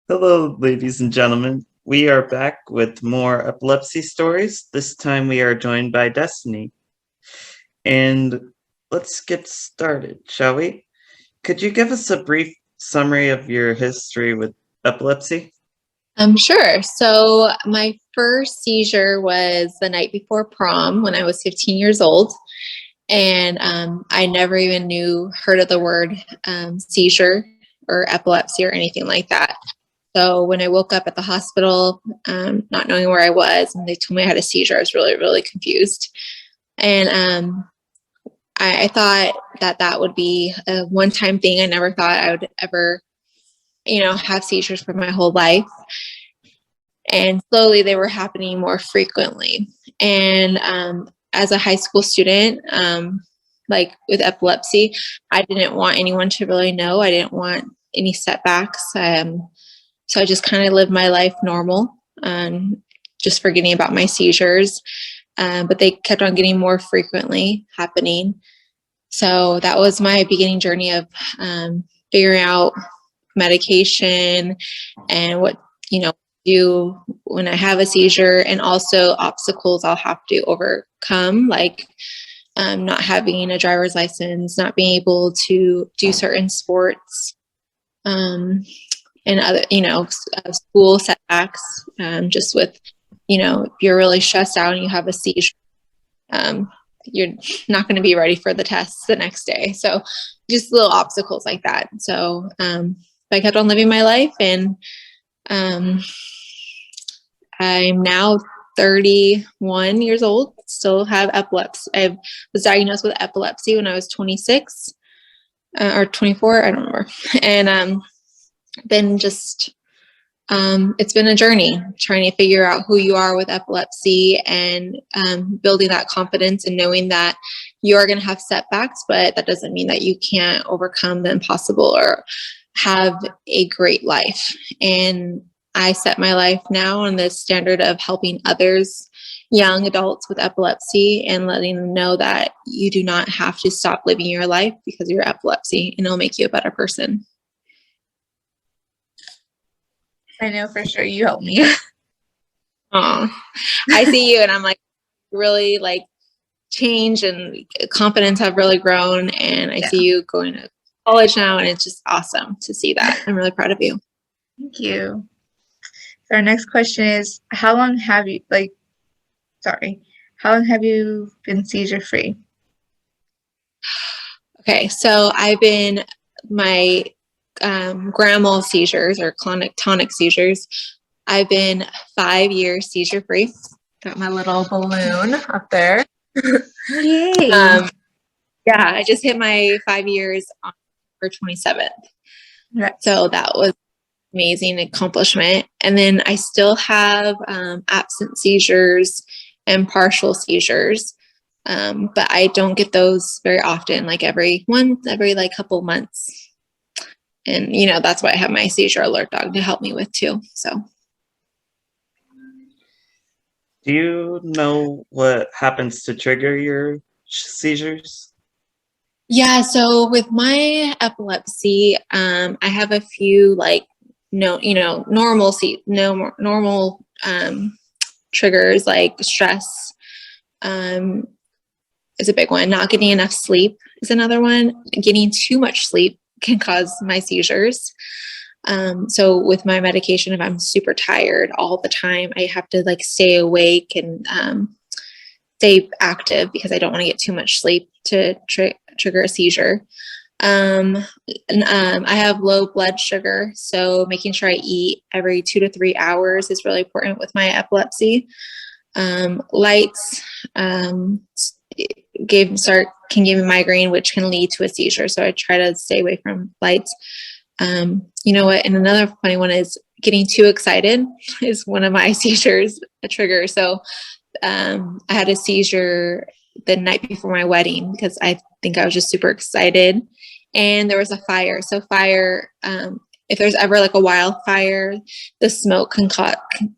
Hello, ladies and gentlemen. We are back with more epilepsy stories. This time we are joined by Destiny. And let's get started, shall we? Could you give us a brief summary of your history with epilepsy? Sure. So my first seizure was the night before prom when I was 15 years old. And I never even heard of the word seizure or epilepsy or anything like that. So when I woke up at the hospital, not knowing where I was, and they told me I had a seizure, I was really, really confused. And I thought that would be a one-time thing. I never thought I would ever, have seizures for my whole life. And slowly they were happening more frequently. And as a high school student, like with epilepsy, I didn't want anyone to really know. I didn't want any setbacks. So I just kind of lived my life normal, just forgetting about my seizures. But they kept on getting more frequently happening. So that was my beginning journey of figuring out medication and what, do when I have a seizure, and also obstacles I'll have to overcome, like not having a driver's license, not being able to do certain sports, and other, school setbacks, just with, if you're really stressed out and you have a seizure, you're not going to be ready for the tests the next day. So just little obstacles like that. So I kept on living my life, and I'm now 31 years old, still have epilepsy. I was diagnosed with epilepsy when I was 26 or 24, I don't remember. And then just, it's been a journey trying to figure out who you are with epilepsy, and building that confidence and knowing that you are going to have setbacks, but that doesn't mean that you can't overcome the impossible or have a great life. And I set my life now on the standard of helping others, young adults with epilepsy, and letting them know that you do not have to stop living your life because of your epilepsy, and it'll make you a better person. I know for sure you helped me. Oh, I see you, and I'm like, really like change and confidence have really grown, and I see you going to college now, and it's just awesome to see that. I'm really proud of you. Thank you. So our next question is, how long have you been seizure free? Okay, so I've been my grand seizures or clonic seizures. I've been 5 years seizure free. Got my little balloon up there. Yay! Yeah, I just hit my 5 years on October 27th. Right. So that was amazing accomplishment. And then I still have absent seizures and partial seizures, but I don't get those very often, like every couple months. And that's why I have my seizure alert dog to help me with too. So Do you know what happens to trigger your seizures? yeah, so with my epilepsy, I have a few normal triggers, like stress is a big one. Not getting enough sleep is another one. Getting too much sleep can cause my seizures. So with my medication, if I'm super tired all the time, I have to stay awake and stay active because I don't want to get too much sleep to trigger a seizure. I have low blood sugar, so making sure I eat every 2 to 3 hours is really important with my epilepsy. Lights can give me migraine, which can lead to a seizure, so I try to stay away from lights. You know what? And another funny one is getting too excited is one of my seizures, a trigger. So I had a seizure the night before my wedding because I think I was just super excited, and there was a fire. So fire, if there's ever a wildfire, the smoke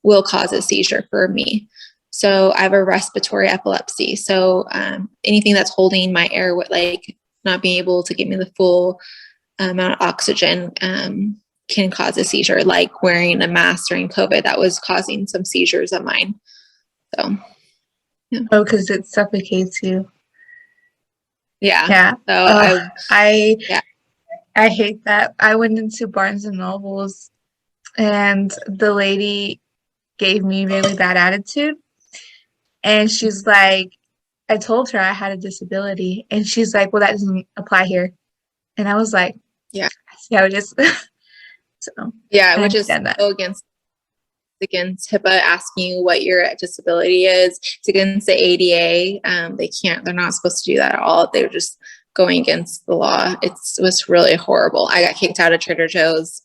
will cause a seizure for me. So I have a respiratory epilepsy. So anything that's holding my air, not being able to give me the full amount of oxygen, can cause a seizure, like wearing a mask during COVID that was causing some seizures of mine. So, yeah. Oh, because it suffocates you. Yeah. Yeah. So I hate that. I went into Barnes and Nobles and the lady gave me really bad attitude. And she's like, I told her I had a disability. And she's like, well, that doesn't apply here. And I was like, yeah. I see how it is. So yeah, I which is understand that. so against HIPAA asking you what your disability is. It's against the ADA. They're not supposed to do that at all. They're just going against the law. It was really horrible. I got kicked out of Trader Joe's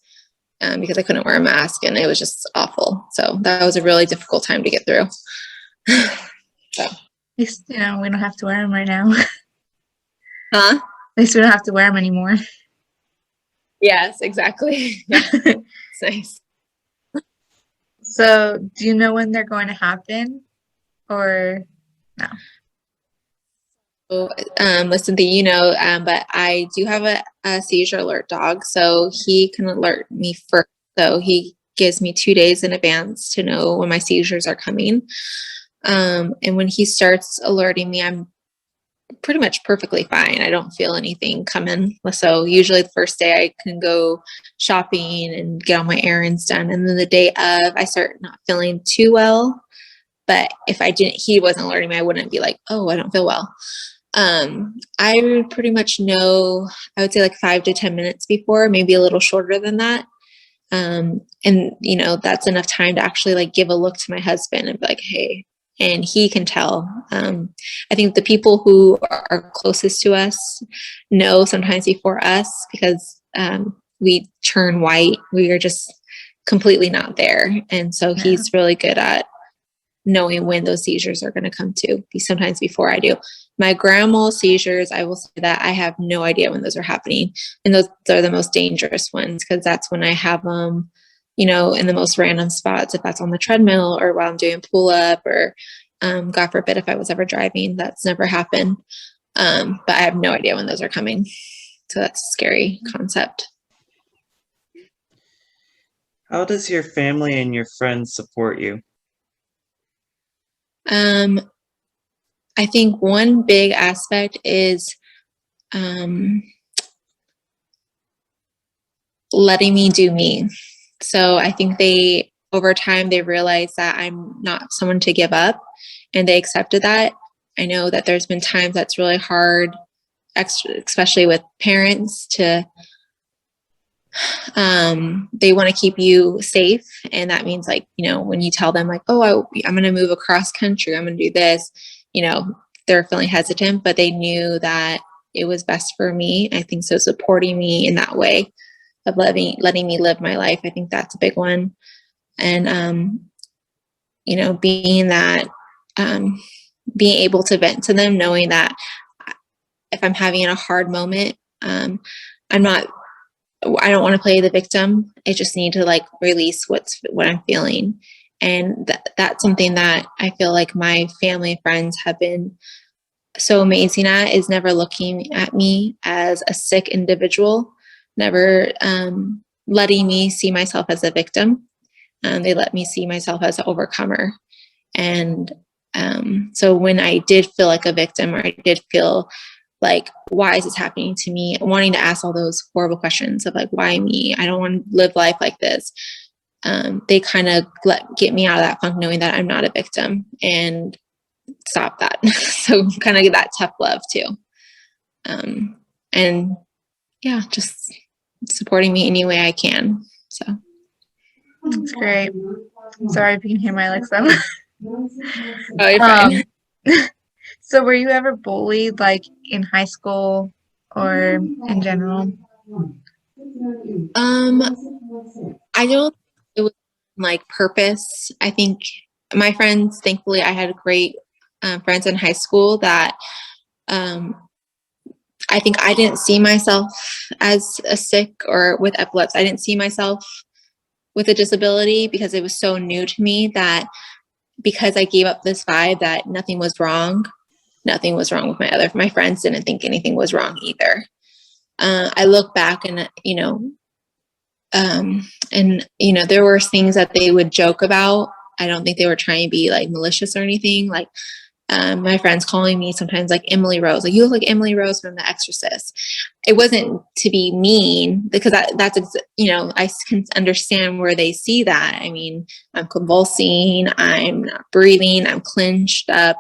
because I couldn't wear a mask, and it was just awful. So that was a really difficult time to get through. So. At least, we don't have to wear them right now. Huh? At least we don't have to wear them anymore. Yes, exactly. Yeah. It's nice. So, do you know when they're going to happen, or no? So, listen, but I do have a seizure alert dog, so he can alert me first. So he gives me 2 days in advance to know when my seizures are coming. And when he starts alerting me, I'm pretty much perfectly fine. I don't feel anything coming. So usually the first day I can go shopping and get all my errands done. And then the day of, I start not feeling too well. But if he wasn't alerting me, I wouldn't be like, oh, I don't feel well. I would pretty much know, I would say like 5 to 10 minutes before, maybe a little shorter than that. And that's enough time to actually like give a look to my husband and be like, hey, and he can tell. I think the people who are closest to us know sometimes before us because we turn white. We are just completely not there. And so he's really good at knowing when those seizures are going to come to, sometimes before I do. My grand mal seizures, I will say that I have no idea when those are happening. And those are the most dangerous ones because that's when I have them, in the most random spots, if that's on the treadmill or while I'm doing pull up or God forbid if I was ever driving. That's never happened. But I have no idea when those are coming. So that's a scary concept. How does your family and your friends support you? I think one big aspect is letting me do me. So I think over time, they realized that I'm not someone to give up, and they accepted that. I know that there's been times that's really hard, especially with parents, to they want to keep you safe. And that means like, when you tell them like, oh, I'm going to move across country, I'm going to do this, they're feeling hesitant, but they knew that it was best for me. I think so supporting me in that way of letting me live my life. I think that's a big one. And, being able to vent to them, knowing that if I'm having a hard moment, I don't want to play the victim. I just need to like release what I'm feeling. And that's something that I feel like my family and friends have been so amazing at, is never looking at me as a sick individual, never letting me see myself as a victim. They let me see myself as an overcomer. And so when I did feel like a victim, or I did feel like, why is this happening to me? Wanting to ask all those horrible questions of like, why me? I don't want to live life like this. They kind of get me out of that funk, knowing that I'm not a victim, and stop that. So kind of get that tough love too. And yeah, just supporting me any way I can. So. That's great. Sorry if you can hear my Alexa. Oh, you're fine. So were you ever bullied like in high school or in general? I don't, it was like purpose. I think my friends, thankfully I had great friends in high school that I think I didn't see myself as a sick or with epilepsy. I didn't see myself with a disability because it was so new to me, that because I gave up this vibe that nothing was wrong with my friends didn't think anything was wrong either. I look back and, and, you know, there were things that they would joke about. I don't think they were trying to be like malicious or anything. Like, my friends calling me sometimes like Emily Rose, like, you look like Emily Rose from The Exorcist. It wasn't to be mean, because that's, you know, I can understand where they see that. I mean, I'm convulsing, I'm not breathing, I'm clenched up.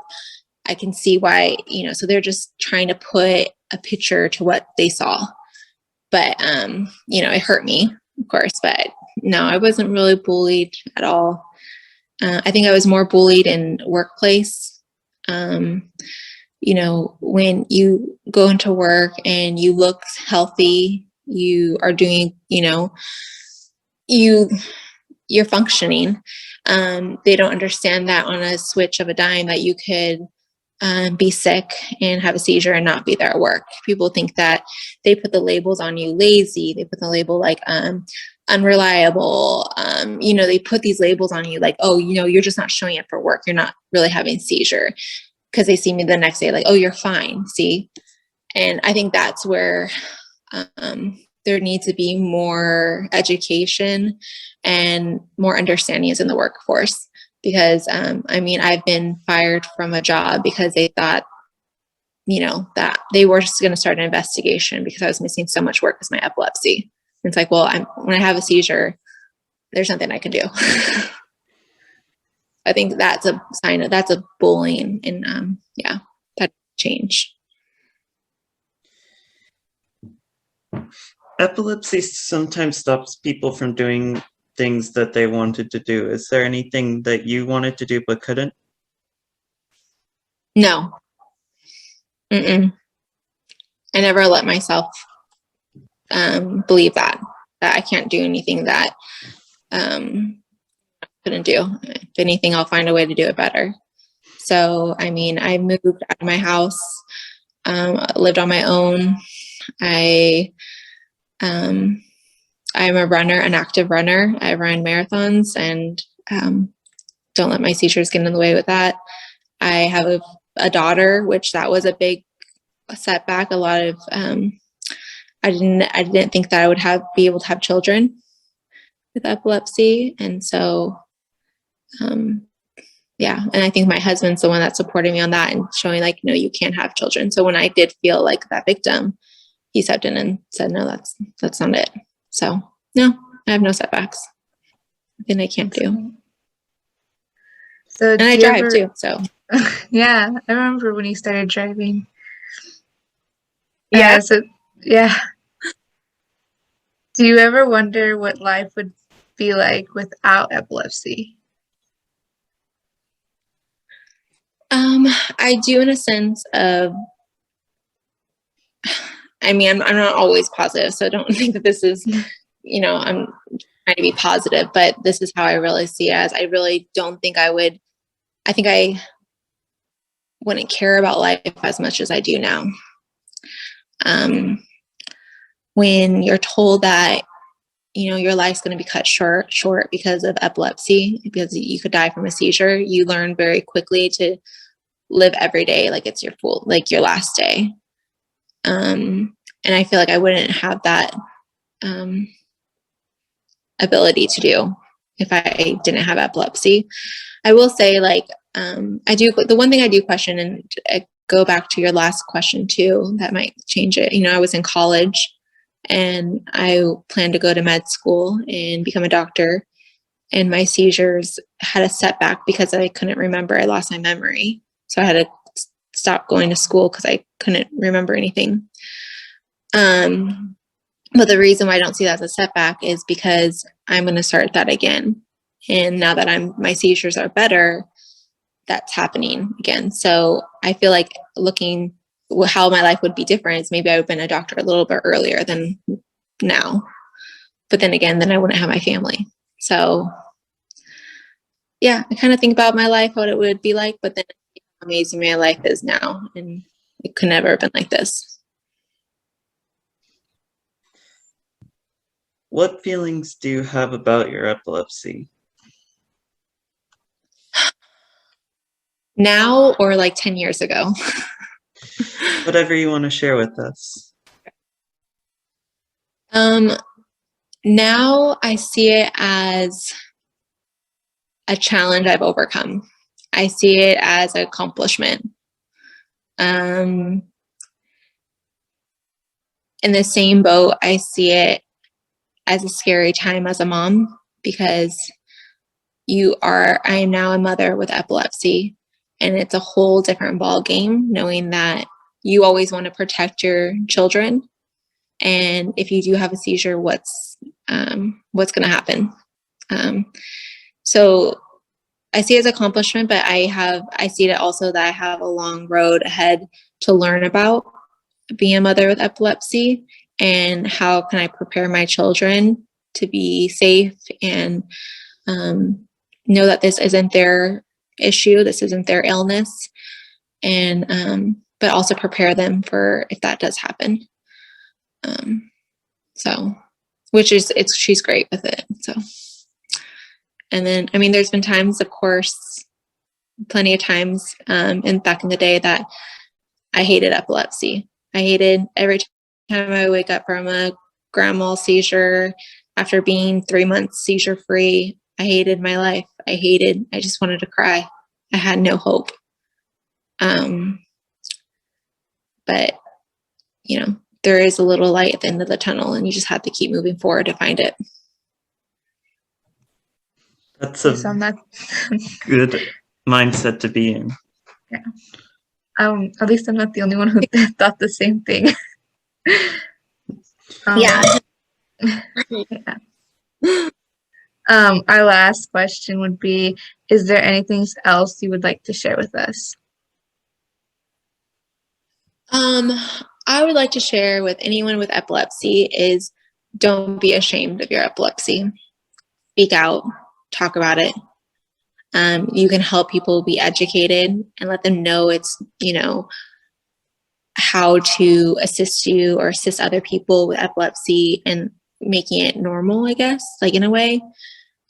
I can see why, you know, so they're just trying to put a picture to what they saw. But, you know, it hurt me, of course, but no, I wasn't really bullied at all. I think I was more bullied in workplace. You know, when you go into work and you look healthy, you are doing, you know, you're functioning. They don't understand that on a switch of a dime that you could be sick and have a seizure and not be there at work. People think that they put the labels on you: lazy. They put the label like unreliable. You know, they put these labels on you like, oh, you know, you're just not showing up for work. You're not really having a seizure, because they see me the next day like, oh, you're fine. See? And I think that's where there needs to be more education and more understandings in the workforce. Because, I mean, I've been fired from a job because they thought, you know, that they were just going to start an investigation because I was missing so much work with my epilepsy. And it's like, well, when I have a seizure, there's nothing I can do. I think that's a sign of, that's a bullying, and yeah, that change. Epilepsy sometimes stops people from doing things that they wanted to do. Is there anything that you wanted to do but couldn't? No. I never let myself believe that I can't do anything that I couldn't do. If anything, I'll find a way to do it better. So, I mean, I moved out of my house, lived on my own. I'm a runner, an active runner. I run marathons, and don't let my seizures get in the way with that. I have a daughter, which that was a big setback. A lot of I didn't think that I would be able to have children with epilepsy, and so yeah. And I think my husband's the one that's supporting me on that and showing like, no, you can't have children. So when I did feel like that victim, he stepped in and said, no, that's not it. So no, I have no setbacks. Nothing I can't do. So and I drive too. So yeah, I remember when you started driving. yeah. Yeah. Do you ever wonder what life would be like without epilepsy? I do, in a sense of, I mean, I'm not always positive, so don't think that this is, you know, I'm trying to be positive, but this is how I really see it as. I really don't think I think I wouldn't care about life as much as I do now. When you're told that, you know, your life's going to be cut short because of epilepsy, because you could die from a seizure, you learn very quickly to live every day like it's your last day. And I feel like I wouldn't have that ability to do if I didn't have epilepsy. I will say, like, the one thing I do question, and I go back to your last question too, that might change it. You know, I was in college and I planned to go to med school and become a doctor, and my seizures had a setback because I couldn't remember. I lost my memory. So I had to stop going to school because I couldn't remember anything. But the reason why I don't see that as a setback is because I'm going to start that again. And now that my seizures are better, that's happening again. So I feel like looking how my life would be different is maybe I would have been a doctor a little bit earlier than now. But then again, then I wouldn't have my family. So yeah, I kind of think about my life, what it would be like, but then how amazing my life is now. And it could never have been like this. What feelings do you have about your epilepsy? Now or like 10 years ago? Whatever you want to share with us. now I see it as a challenge I've overcome. I see it as an accomplishment. In the same boat, I see it as a scary time as a mom, because I am now a mother with epilepsy, and it's a whole different ball game, knowing that you always want to protect your children. And if you do have a seizure, what's going to happen? So I see it as an accomplishment, but I see it also that I have a long road ahead to learn about being a mother with epilepsy, and how can I prepare my children to be safe and know that this isn't their issue, this isn't their illness, and but also prepare them for if that does happen. So, she's great with it. So, and then, I mean, there's been times, of course, plenty of times, and back in the day, that I hated epilepsy. I hated every time I wake up from a grand mal seizure after being 3 months seizure free. I hated my life. I just wanted to cry. I had no hope. But, you know, there is a little light at the end of the tunnel, and you just have to keep moving forward to find it. That's a good mindset to be in. Yeah. At least I'm not the only one who thought the same thing. Yeah. Our last question would be, is there anything else you would like to share with us? I would like to share with anyone with epilepsy is, don't be ashamed of your epilepsy. Speak out, talk about it. You can help people be educated and let them know it's, you know, how to assist you or assist other people with epilepsy and making it normal, I guess, like in a way.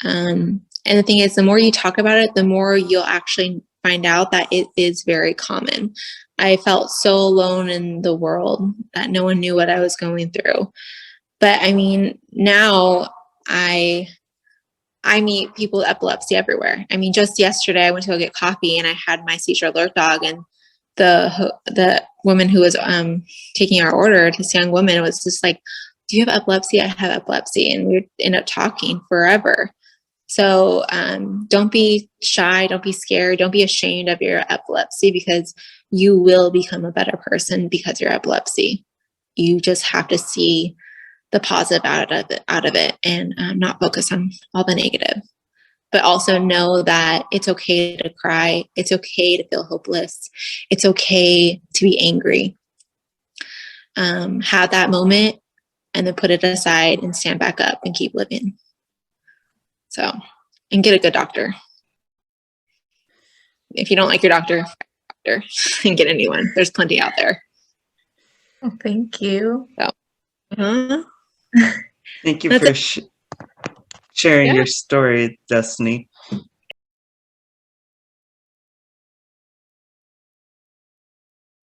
And the thing is, the more you talk about it, the more you'll actually find out that it is very common. I felt so alone in the world that no one knew what I was going through. But I mean, now I meet people with epilepsy everywhere. I mean, just yesterday I went to go get coffee, and I had my seizure alert dog, and the woman who was taking our order, this young woman, was just like, "Do you have epilepsy?" "I have epilepsy." And we ended up talking forever. So don't be shy, don't be scared, don't be ashamed of your epilepsy, because you will become a better person because of your epilepsy. You just have to see the positive out of it, and not focus on all the negative. But also know that it's okay to cry. It's okay to feel hopeless. It's okay to be angry. Have that moment, and then put it aside and stand back up and keep living. So, and get a good doctor. If you don't like your doctor, and get a new one. There's plenty out there. Well, thank you. So, Thank you for sharing your story, Destiney.